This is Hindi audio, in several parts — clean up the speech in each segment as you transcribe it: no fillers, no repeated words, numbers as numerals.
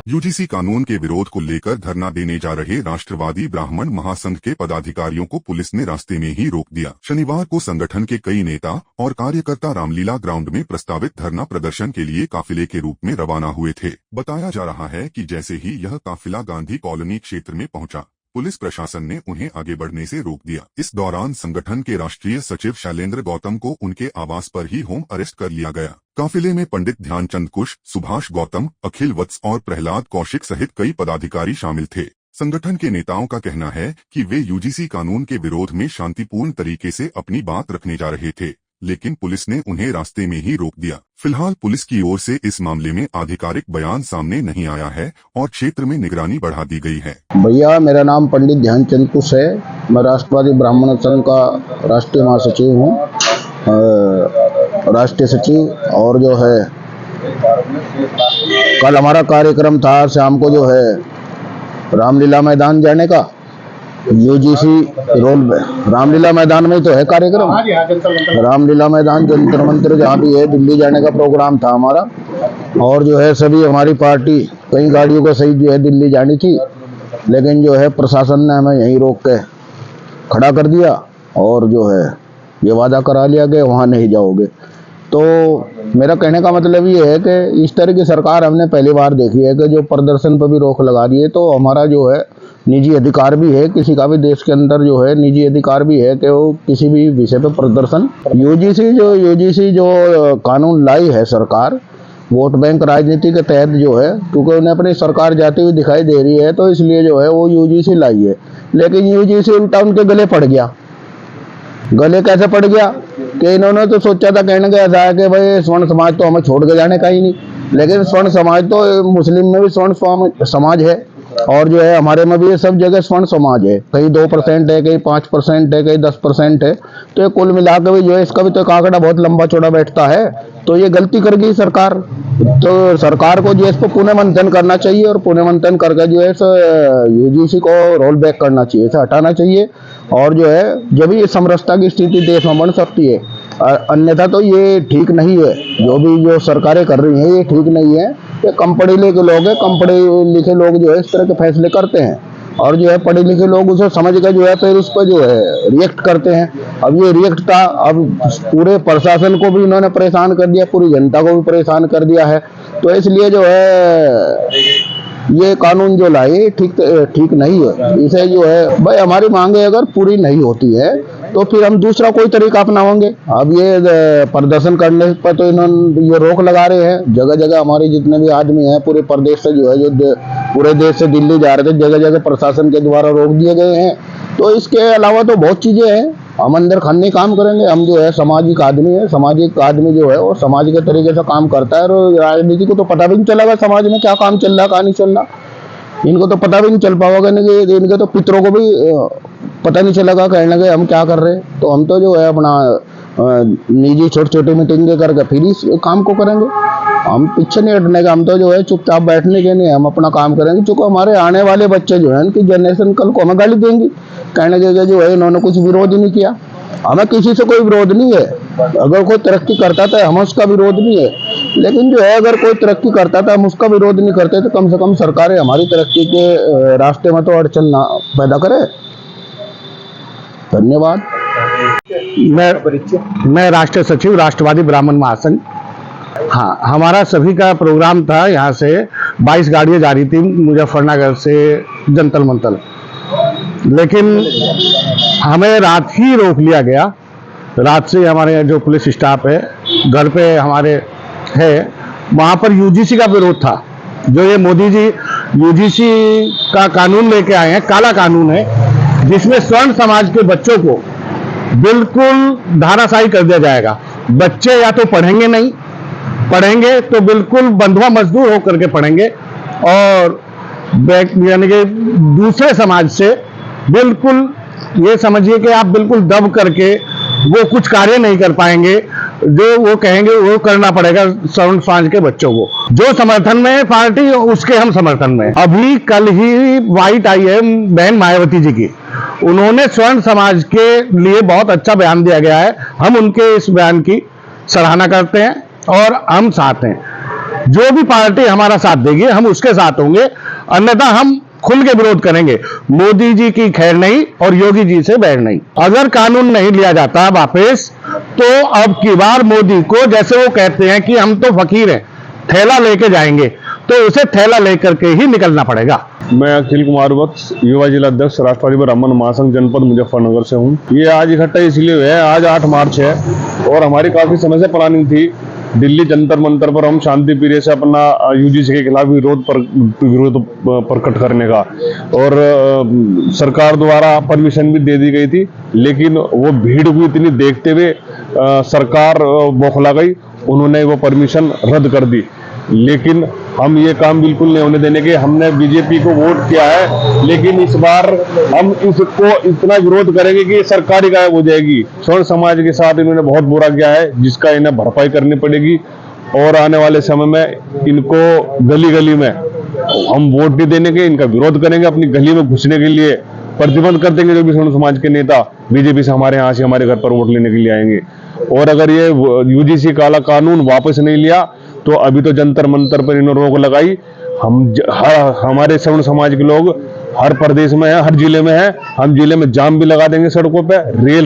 यूजीसी कानून के विरोध को लेकर धरना देने जा रहे राष्ट्रवादी ब्राह्मण महासंघ के पदाधिकारियों को पुलिस ने रास्ते में ही रोक दिया। शनिवार को संगठन के कई नेता और कार्यकर्ता रामलीला ग्राउंड में प्रस्तावित धरना प्रदर्शन के लिए काफिले के रूप में रवाना हुए थे। बताया जा रहा है कि जैसे ही यह काफिला गांधी कॉलोनी क्षेत्र में पहुंचा, पुलिस प्रशासन ने उन्हें आगे बढ़ने से रोक दिया। इस दौरान संगठन के राष्ट्रीय सचिव शैलेंद्र गौतम को उनके आवास पर ही होम अरेस्ट कर लिया गया। काफिले में पंडित ध्यानचंद कुश, सुभाष गौतम, अखिल वत्स और प्रहलाद कौशिक सहित कई पदाधिकारी शामिल थे। संगठन के नेताओं का कहना है कि वे यूजीसी कानून के विरोध में शांतिपूर्ण तरीके से अपनी बात रखने जा रहे थे, लेकिन पुलिस ने उन्हें रास्ते में ही रोक दिया। फिलहाल पुलिस की ओर से इस मामले में आधिकारिक बयान सामने नहीं आया है और क्षेत्र में निगरानी बढ़ा दी गई है। भैया, मेरा नाम पंडित ध्यानचंद कुश है। मैं राष्ट्रवादी ब्राह्मण संघ का राष्ट्रीय महासचिव हूँ, राष्ट्रीय सचिव। और जो है कल हमारा कार्यक्रम था शाम को जो है रामलीला मैदान जाने का। यूजीसी रोल रामलीला मैदान में तो है कार्यक्रम, रामलीला मैदान जंतर मंतर जहाँ भी है, दिल्ली जाने का प्रोग्राम था हमारा। और जो है सभी हमारी पार्टी कई गाड़ियों का सही जो है दिल्ली जानी थी, लेकिन जो है प्रशासन ने हमें यहीं रोक के खड़ा कर दिया और जो है ये वादा करा लिया कि वहाँ नहीं जाओगे। तो मेरा कहने का मतलब ये है कि इस तरह की सरकार हमने पहली बार देखी है कि जो प्रदर्शन पर भी रोक लगा रही है। तो हमारा जो है निजी अधिकार भी है, किसी का भी देश के अंदर जो है निजी अधिकार भी है कि वो किसी भी विषय पे प्रदर्शन। यूजीसी जो कानून लाई है सरकार, वोट बैंक राजनीति के तहत जो है, क्योंकि उन्हें अपनी सरकार जाती हुई दिखाई दे रही है, तो इसलिए जो है वो यूजीसी लाई है। लेकिन यूजीसी उल्टा उनके गले पड़ गया। गले कैसे पड़ गया कि इन्होंने तो सोचा था, कहने का ऐसा है कि भाई स्वर्ण समाज तो हमें छोड़ के जाने का ही नहीं, लेकिन स्वर्ण समाज तो मुस्लिम में भी स्वर्ण समाज है और जो है हमारे में भी ये सब जगह स्वर्ण समाज है। कहीं 2% है, कहीं 5% है, कहीं 10% है। तो ये कुल मिला के भी जो है इसका भी तो आंकड़ा बहुत लंबा चौड़ा बैठता है। तो ये गलती कर गई सरकार। तो सरकार को जो है इस पर पुनः मंथन करना चाहिए और पुनः मंथन करके जो है यूजीसी को रोल बैक करना चाहिए, इसे हटाना चाहिए। और जो है जब ये समरसता की स्थिति देश में बन सकती है, अन्यथा तो ये ठीक नहीं है। जो सरकारें कर रही हैं ये ठीक नहीं है। ये कम पढ़े लिखे लोग हैं, कम पढ़े लिखे लोग जो है इस तरह के फैसले करते हैं और जो है पढ़े लिखे लोग उसे समझ कर जो है फिर उस पर जो है रिएक्ट करते हैं। अब ये रिएक्ट था, अब पूरे प्रशासन को भी इन्होंने परेशान कर दिया, पूरी जनता को भी परेशान कर दिया है। तो इसलिए जो है ये कानून जो लाए ठीक नहीं है। इसे जो है भाई हमारी मांगे अगर पूरी नहीं होती है तो फिर हम दूसरा कोई तरीका अपनाएंगे। अब ये प्रदर्शन करने पर तो इन्होंने ये रोक लगा रहे हैं। जगह जगह हमारे जितने भी आदमी हैं पूरे प्रदेश से जो है जो पूरे देश से दिल्ली जा रहे थे, जगह जगह प्रशासन के द्वारा रोक दिए गए हैं। तो इसके अलावा तो बहुत चीजें हैं। हम अंदर खाने काम करेंगे। हम जो है सामाजिक आदमी है, सामाजिक आदमी जो है वो समाज के तरीके से काम करता है और राजनीति को तो पता भी नहीं चलेगा समाज में क्या काम चल रहा क्या नहीं चल रहा। इनको तो पता भी नहीं चल पाओगे, इनके तो पितरों को भी पता नहीं चलेगा कहने के हम क्या कर रहे हैं। तो हम तो जो है अपना निजी छोटी छोटी मीटिंगें करके फिर इस काम को करेंगे। हम पीछे नहीं हटने का, हम तो जो है चुपचाप बैठने के नहीं, हम अपना काम करेंगे। चूंकि हमारे आने वाले बच्चे जो है उनकी जनरेशन कल को हमें गाली देंगी, कहने के जो है इन्होंने कुछ विरोध नहीं किया। हमें किसी से कोई विरोध नहीं है। अगर कोई तरक्की करता था हम उसका विरोध नहीं है, लेकिन जो है अगर कोई तरक्की करता था हम उसका विरोध नहीं करते, तो कम से कम सरकारें हमारी तरक्की के रास्ते में तो अड़चन ना पैदा करे। धन्यवाद। मैं राष्ट्रीय सचिव राष्ट्रवादी ब्राह्मण महासंघ। हाँ, हमारा सभी का प्रोग्राम था। यहाँ से 22 गाड़ियाँ जा रही थी मुजफ्फरनगर से जंतर मंतर, लेकिन हमें रात ही रोक लिया गया। रात से हमारे जो पुलिस स्टाफ है घर पे हमारे है, वहाँ पर यूजीसी का विरोध था। जो ये मोदी जी यूजीसी का कानून लेके आए हैं, काला कानून है, जिसमें स्वर्ण समाज के बच्चों को बिल्कुल धाराशाही कर दिया जाएगा। बच्चे या तो पढ़ेंगे नहीं, पढ़ेंगे तो बिल्कुल बंधुआ मजदूर होकर के पढ़ेंगे और यानी कि दूसरे समाज से बिल्कुल ये समझिए कि आप बिल्कुल दब करके वो कुछ कार्य नहीं कर पाएंगे जो वो कहेंगे वो करना पड़ेगा स्वर्ण समाज के बच्चों को। जो समर्थन में है पार्टी उसके हम समर्थन में। अभी कल ही वाइट आई है बहन मायावती जी की, उन्होंने स्वर्ण समाज के लिए बहुत अच्छा बयान दिया गया है। हम उनके इस बयान की सराहना करते हैं और हम साथ हैं। जो भी पार्टी हमारा साथ देगी हम उसके साथ होंगे, अन्यथा हम खुल के विरोध करेंगे। मोदी जी की खैर नहीं और योगी जी से बैर नहीं। अगर कानून नहीं लिया जाता वापस तो अब की बार मोदी को, जैसे वो कहते हैं कि हम तो फकीर हैं, थैला लेके जाएंगे, तो उसे थैला लेकर के ही निकलना पड़ेगा। मैं अखिल कुमार वत्स, युवा जिला अध्यक्ष राष्ट्रवादी ब्राह्मण महासंघ जनपद मुजफ्फरनगर से हूँ। ये आज इकट्ठा इसलिए हुआ है, आज 8 मार्च है और हमारी काफी समय से प्लानिंग थी। दिल्ली जंतर मंतर पर हम शांति प्रिय से अपना यूजीसी के खिलाफ विरोध प्रकट करने का, और सरकार द्वारा परमिशन भी दे दी गई थी, लेकिन वो भीड़ को इतनी देखते हुए सरकार बौखला गई, उन्होंने वो परमिशन रद्द कर दी। लेकिन हम ये काम बिल्कुल नहीं होने देने के। हमने बीजेपी को वोट किया है, लेकिन इस बार हम इसको इतना विरोध करेंगे कि सरकार ही गायब हो जाएगी। स्वर्ण समाज के साथ इन्होंने बहुत बुरा किया है, जिसका इन्हें भरपाई करनी पड़ेगी। और आने वाले समय में इनको गली गली में हम वोट नहीं देने के, इनका विरोध करेंगे। अपनी गली में घुसने के लिए प्रतिबंध कर देंगे जो भी स्वर्ण समाज के नेता बीजेपी से हमारे यहाँ से हमारे घर पर वोट लेने के लिए आएंगे। और अगर ये यूजीसी काला कानून वापस नहीं लिया तो अभी तो जंतर मंतर पर इन्होंने रोक लगाई। हमारे स्वर्ण समाज के लोग हर प्रदेश में है, हर जिले में है। हम जिले में जाम भी लगा देंगे सड़कों पे, रेल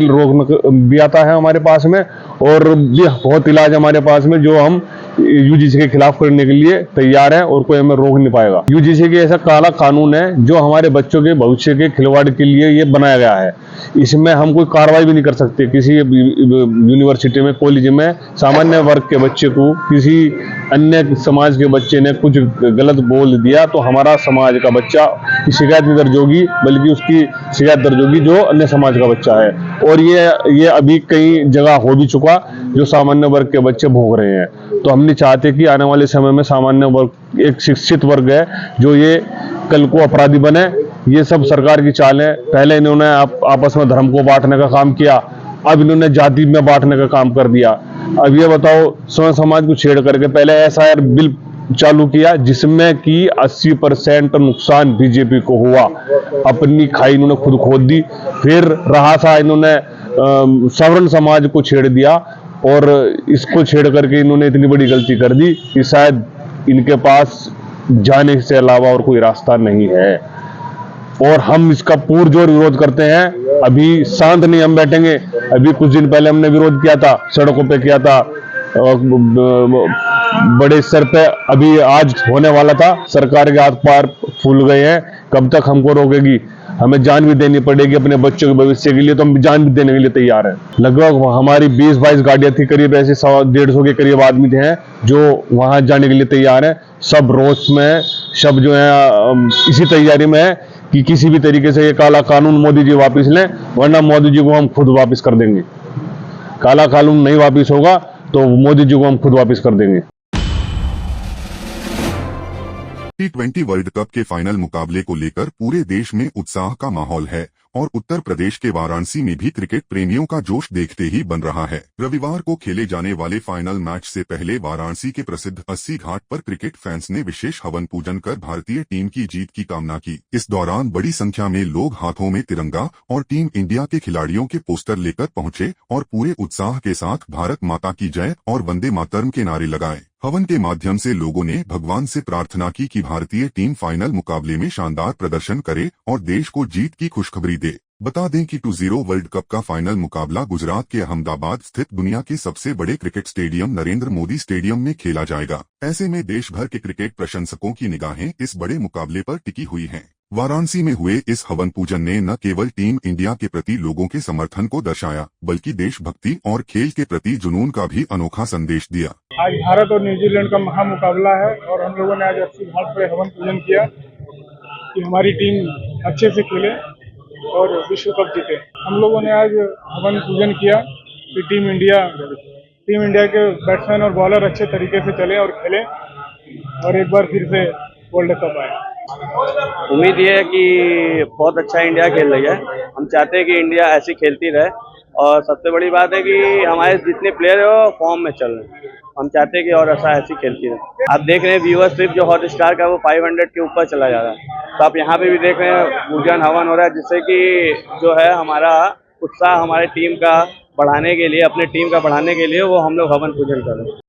रोक भी आता है हमारे पास में, और भी बहुत इलाज हमारे पास में जो हम यूजीसी के खिलाफ करने के लिए तैयार है, और कोई हमें रोक नहीं पाएगा। यूजीसी के ऐसा काला कानून है जो हमारे बच्चों के भविष्य के खिलवाड़ के लिए ये बनाया गया है। इसमें हम कोई कार्रवाई भी नहीं कर सकते। किसी यूनिवर्सिटी में, कॉलेज में सामान्य वर्ग के बच्चे को किसी अन्य समाज के बच्चे ने कुछ गलत बोल दिया तो हमारा समाज का बच्चा की शिकायत नहीं दर्ज होगी, बल्कि उसकी शिकायत दर्ज होगी जो अन्य समाज का बच्चा है। और ये अभी कई जगह हो भी चुका जो सामान्य वर्ग के बच्चे भोग रहे हैं। तो हम नहीं चाहते कि आने वाले समय में सामान्य वर्ग, एक शिक्षित वर्ग है जो ये कल को अपराधी बने। ये सब सरकार की चाल है। पहले इन्होंने आपस में धर्म को बांटने का काम किया, अब इन्होंने जाति में बांटने का काम कर दिया। अब ये बताओ, स्वर्ण समाज को छेड़ करके पहले एसआईआर बिल चालू किया जिसमें कि 80% नुकसान बीजेपी को हुआ। अपनी खाई इन्होंने खुद खोद दी। फिर रहा था इन्होंने सवर्ण समाज को छेड़ दिया, और इसको छेड़ करके इन्होंने इतनी बड़ी गलती कर दी कि शायद इनके पास जाने से अलावा और कोई रास्ता नहीं है। और हम इसका पुरजोर विरोध करते हैं। अभी शांत नहीं हम बैठेंगे। अभी कुछ दिन पहले हमने विरोध किया था, सड़कों पे किया था, बड़े स्तर पे। अभी आज होने वाला था, सरकार के हाथ पैर फूल गए हैं। कब तक हमको रोकेगी? हमें जान भी देनी पड़ेगी अपने बच्चों के भविष्य के लिए, तो हम जान भी देने के लिए तैयार हैं। लगभग हमारी 20-22 गाड़ियां थी, करीब ऐसे 150 के करीब आदमी हैं जो वहां जाने के लिए तैयार हैं। सब रोष में, सब जो है इसी तैयारी में है कि किसी भी तरीके से ये काला कानून मोदी जी वापस लें, वरना मोदी जी को हम खुद वापस कर देंगे। काला कानून नहीं वापस होगा तो मोदी जी को हम खुद वापस कर देंगे। T20 वर्ल्ड कप के फाइनल मुकाबले को लेकर पूरे देश में उत्साह का माहौल है और उत्तर प्रदेश के वाराणसी में भी क्रिकेट प्रेमियों का जोश देखते ही बन रहा है। रविवार को खेले जाने वाले फाइनल मैच से पहले वाराणसी के प्रसिद्ध 80 घाट पर क्रिकेट फैंस ने विशेष हवन पूजन कर भारतीय टीम की जीत की कामना की। इस दौरान बड़ी संख्या में लोग हाथों में तिरंगा और टीम इंडिया के खिलाड़ियों के पोस्टर लेकर पहुंचे और पूरे उत्साह के साथ भारत माता की जय और वंदे मातरम के नारे लगाए। हवन के माध्यम से लोगों ने भगवान से प्रार्थना की कि भारतीय टीम फाइनल मुकाबले में शानदार प्रदर्शन करे और देश को जीत की खुशखबरी दे। बता दें कि 20 वर्ल्ड कप का फाइनल मुकाबला गुजरात के अहमदाबाद स्थित दुनिया के सबसे बड़े cricket stadium Narendra Modi stadium में खेला जाएगा। ऐसे में देश भर के क्रिकेट प्रशंसकों की निगाहें इस बड़े मुकाबले पर टिकी हुई हैं। वाराणसी में हुए इस हवन पूजन ने न केवल टीम इंडिया के प्रति लोगों के समर्थन को दर्शाया, बल्कि देशभक्ति और खेल के प्रति जुनून का भी अनोखा संदेश दिया। आज भारत और न्यूजीलैंड का महामुकाबला है और हम लोगों ने आज 80 घाट पर हवन पूजन किया कि हमारी टीम अच्छे से खेले और विश्व कप जीते। हम लोगों ने आज हवन पूजन किया कि टीम इंडिया के बैट्समैन और बॉलर अच्छे तरीके से चले और खेले और एक बार फिर से वर्ल्ड कप आए। उम्मीद ये है कि बहुत अच्छा इंडिया खेल रही है। हम चाहते हैं कि इंडिया ऐसी खेलती रहे, और सबसे बड़ी बात है कि हमारे जितने प्लेयर है वो फॉर्म में चल रहे हैं। हम चाहते हैं कि और ऐसी खेलती रहे। आप देख रहे हैं व्यूअरशिप जो हॉट स्टार का वो 500 के ऊपर चला जा रहा है। तो आप यहाँ पे भी देख रहे हैं पूजन हवन हो रहा है, जिससे कि जो है हमारा उत्साह हमारे टीम का बढ़ाने के लिए, अपने टीम का बढ़ाने के लिए वो हम लोग हवन पूजन कर रहे हैं।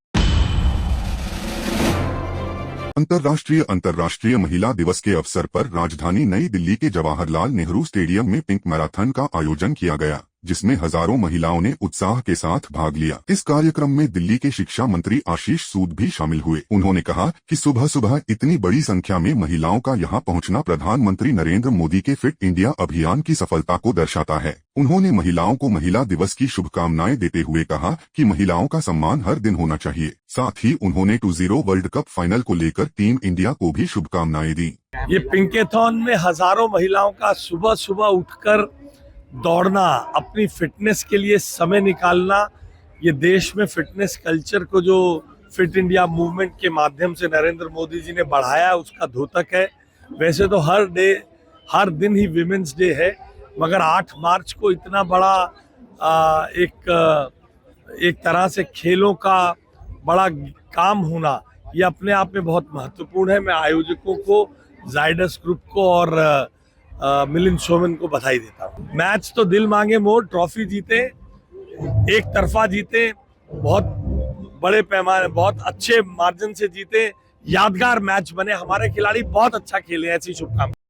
अंतर्राष्ट्रीय महिला दिवस के अवसर पर राजधानी नई दिल्ली के जवाहरलाल नेहरू स्टेडियम में पिंक मैराथन का आयोजन किया गया, जिसमें हजारों महिलाओं ने उत्साह के साथ भाग लिया। इस कार्यक्रम में दिल्ली के शिक्षा मंत्री आशीष सूद भी शामिल हुए। उन्होंने कहा कि सुबह सुबह इतनी बड़ी संख्या में महिलाओं का यहां पहुंचना प्रधानमंत्री नरेंद्र मोदी के फिट इंडिया अभियान की सफलता को दर्शाता है। उन्होंने महिलाओं को महिला दिवस की शुभकामनाएं देते हुए कहा कि महिलाओं का सम्मान हर दिन होना चाहिए। साथ ही उन्होंने 2-0 वर्ल्ड कप फाइनल को लेकर टीम इंडिया को भी शुभकामनाएं दी। ये पिंकेथॉन में हजारों महिलाओं का सुबह सुबह उठकर दौड़ना, अपनी फिटनेस के लिए समय निकालना, ये देश में फिटनेस कल्चर को जो फिट इंडिया मूवमेंट के माध्यम से नरेंद्र मोदी जी ने बढ़ाया, उसका द्योतक है। वैसे तो हर दिन ही विमेंस डे है, मगर 8 मार्च को इतना बड़ा एक तरह से खेलों का बड़ा काम होना, ये अपने आप में बहुत महत्वपूर्ण है। मैं आयोजकों को, जायडस ग्रुप को और मिलिंद सोमन को बधाई देता हूँ। मैच तो दिल मांगे मोर, ट्रॉफी जीते, एक तरफा जीते, बहुत बड़े पैमाने, बहुत अच्छे मार्जिन से जीते, यादगार मैच बने, हमारे खिलाड़ी बहुत अच्छा खेले। ऐसी शुभकामनाएं।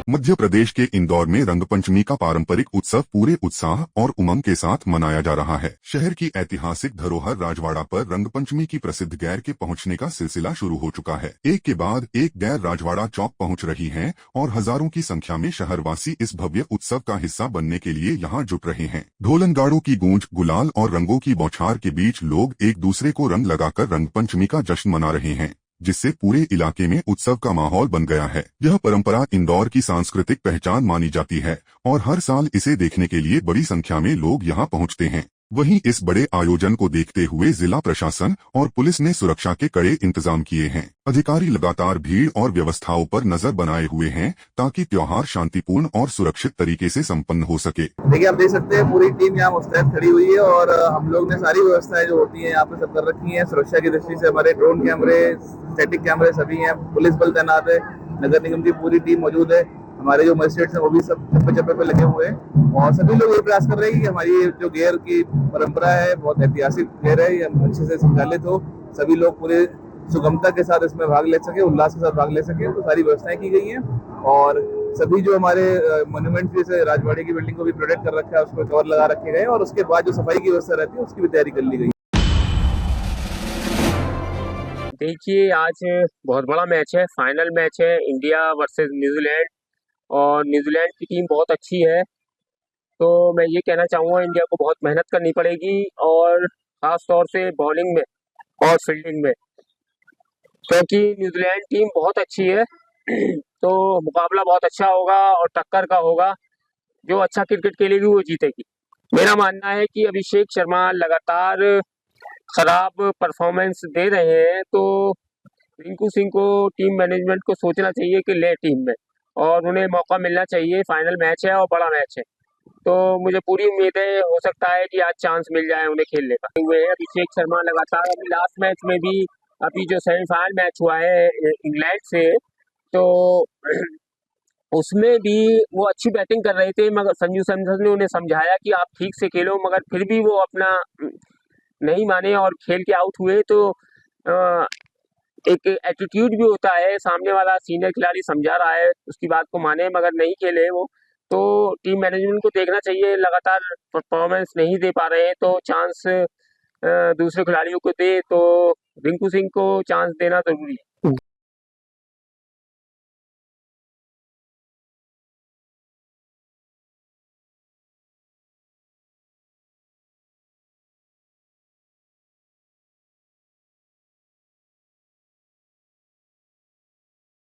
मध्य प्रदेश के इंदौर में रंगपंचमी का पारंपरिक उत्सव पूरे उत्साह और उमंग के साथ मनाया जा रहा है। शहर की ऐतिहासिक धरोहर राजवाड़ा पर रंगपंचमी की प्रसिद्ध गैर के पहुंचने का सिलसिला शुरू हो चुका है। एक के बाद एक गैर राजवाड़ा चौक पहुंच रही हैं और हजारों की संख्या में शहरवासी इस भव्य उत्सव का हिस्सा बनने के लिए यहां जुट रहे हैं। ढोलनगाड़ों की गूंज, गुलाल और रंगों की बौछार के बीच लोग एक दूसरे को रंग लगाकर रंगपंचमी का जश्न मना रहे हैं, जिससे पूरे इलाके में उत्सव का माहौल बन गया है। यह परंपरा इंदौर की सांस्कृतिक पहचान मानी जाती है और हर साल इसे देखने के लिए बड़ी संख्या में लोग यहां पहुंचते हैं। वहीं इस बड़े आयोजन को देखते हुए जिला प्रशासन और पुलिस ने सुरक्षा के कड़े इंतजाम किए हैं। अधिकारी लगातार भीड़ और व्यवस्थाओं पर नजर बनाए हुए हैं ताकि त्योहार शांतिपूर्ण और सुरक्षित तरीके से संपन्न हो सके। देखिए, आप देख सकते हैं पूरी टीम यहाँ मुस्तैद खड़ी हुई है और हम लोग ने सारी व्यवस्थाएं जो होती हैं यहाँ पे सब कर रखी हैं। सुरक्षा की दृष्टि से हमारे ड्रोन कैमरे, स्टैटिक कैमरे सभी हैं, पुलिस बल तैनात है, नगर निगम की पूरी टीम मौजूद है, हमारे जो मजिस्ट्रेट्स हैं वो भी सब चप्पे पे लगे हुए हैं और सभी लोग ये प्रयास कर रहे हैं कि हमारी जो गेर की परंपरा है, बहुत ऐतिहासिक गेर है, ये अच्छे से संचालित हो, सभी लोग पूरे सुगमता के साथ इसमें भाग ले सके, उल्लास के साथ भाग ले सके। तो सारी व्यवस्थाएं की गई हैं और सभी जो हमारे मॉन्यूमेंट जैसे राजवाड़े की बिल्डिंग को भी प्रोटेक्ट कर रखा है, उसको कवर लगा रखे गए और उसके बाद जो सफाई की व्यवस्था रहती है उसकी भी तैयारी कर ली गई। देखिए, आज बहुत बड़ा मैच है, फाइनल मैच है, इंडिया वर्सेस न्यूजीलैंड और न्यूजीलैंड की टीम बहुत अच्छी है। तो मैं ये कहना चाहूँगा, इंडिया को बहुत मेहनत करनी पड़ेगी और ख़ास तौर से बॉलिंग में और फील्डिंग में, क्योंकि न्यूजीलैंड टीम बहुत अच्छी है। तो मुकाबला बहुत अच्छा होगा और टक्कर का होगा। जो अच्छा क्रिकेट खेलेगी वो जीतेगी। मेरा मानना है कि अभिषेक शर्मा लगातार खराब परफॉर्मेंस दे रहे हैं, तो रिंकू सिंह को, टीम मैनेजमेंट को सोचना चाहिए कि ले टीम में और उन्हें मौका मिलना चाहिए। फाइनल मैच है और बड़ा मैच है, तो मुझे पूरी उम्मीद है, हो सकता है कि आज चांस मिल जाए उन्हें खेलने का। हुए हैं अभिषेक शर्मा लगातार, अभी लास्ट मैच में भी, अभी जो सेमीफाइनल मैच हुआ है इंग्लैंड से, तो उसमें भी वो अच्छी बैटिंग कर रहे थे, मगर संजू सैमसन ने उन्हें समझाया कि आप ठीक से खेलो, मगर फिर भी वो अपना नहीं माने और खेल के आउट हुए। तो एक एटीट्यूड भी होता है, सामने वाला सीनियर खिलाड़ी समझा रहा है, उसकी बात को माने, मगर नहीं खेले वो। तो टीम मैनेजमेंट को देखना चाहिए, लगातार परफॉर्मेंस नहीं दे पा रहे हैं तो चांस दूसरे खिलाड़ियों को दे, तो रिंकू सिंह को चांस देना जरूरी है।